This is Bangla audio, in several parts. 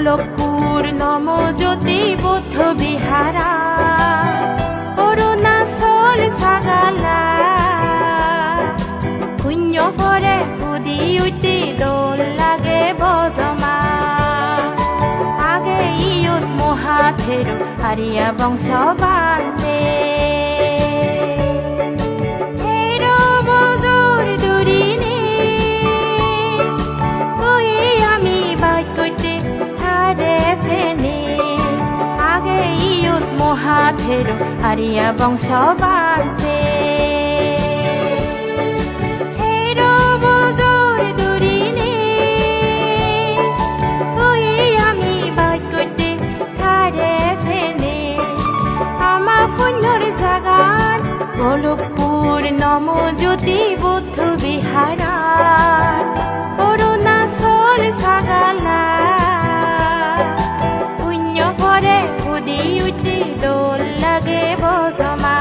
গোলকপুর নমজ্যোতি বৌদ্ধ বিহারা অৰুণাচল সাগালা শূন্য ফৰে ফুদি উঠি দোল লাগে বজমা আগে ইয়ত মহাথেৰু হাৰিয়া বংশ বান্ধে মহাথেৰু হাৰিয়া বংশ বান্ধে গোলকপুর নমজ্যোতি বৌদ্ধ বিহারা অৰুণাচল সাগালা শূন্য ফৰে ফুদি উঠি দোল লাগে বজমা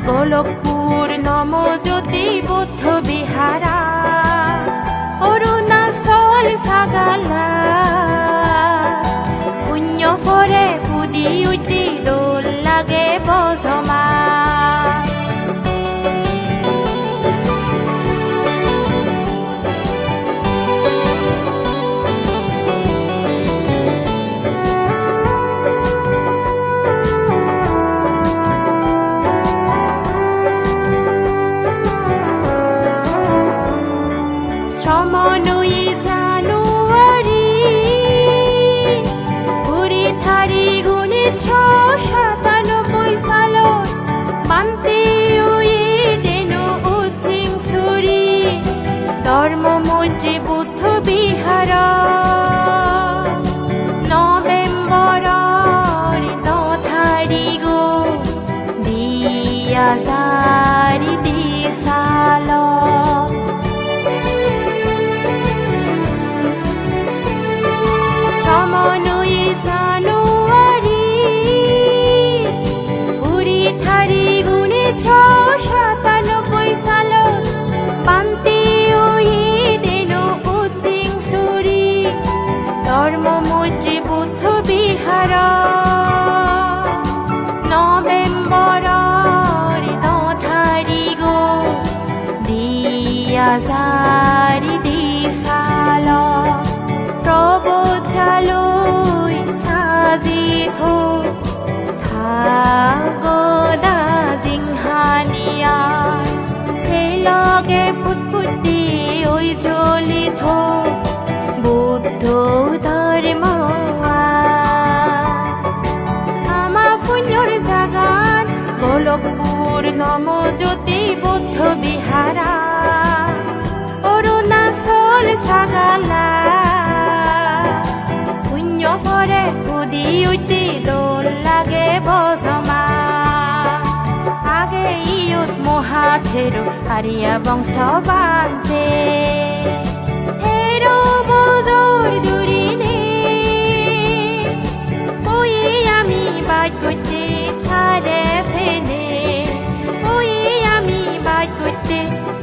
গোলকপুর নমজ্যোতি বৌদ্ধ বিহারা অৰুণাচল সাগালা শূন্য ফৰে ফুদি উঠি দোল লাগে বজমা ধর্মমৈত্রী বুদ্ধ বিহার নভেম্বৰৰ 9 তাৰিখ দিয়া জাৰি দিছাল সমনৈ জানুৱাৰী 20 তাৰিখ 1997 সালত পান্তি ধর্মমৈত্রী বুদ্ধ বিহার নভেম্বৰৰ 9 তাৰিখ দিয়া জাৰি দিছাল প্ৰবচালৈ সাজি থৈ থাগদা জিংহানিয়া লগে ফুটফুটি ঐ জ্বলি থৈ বুদ্ধ ধর্ম আমার পুণ্যর জাগান গোলকপুর নমজ্যোতি বৌদ্ধ বিহারা অৰুণাচল সাগালা শূন্য ফৰে ফুদি উঠি দোল লাগে বজমা আগে ইয়ত মহাথেৰু হাৰিয়া বংশ বান্ধে লাগে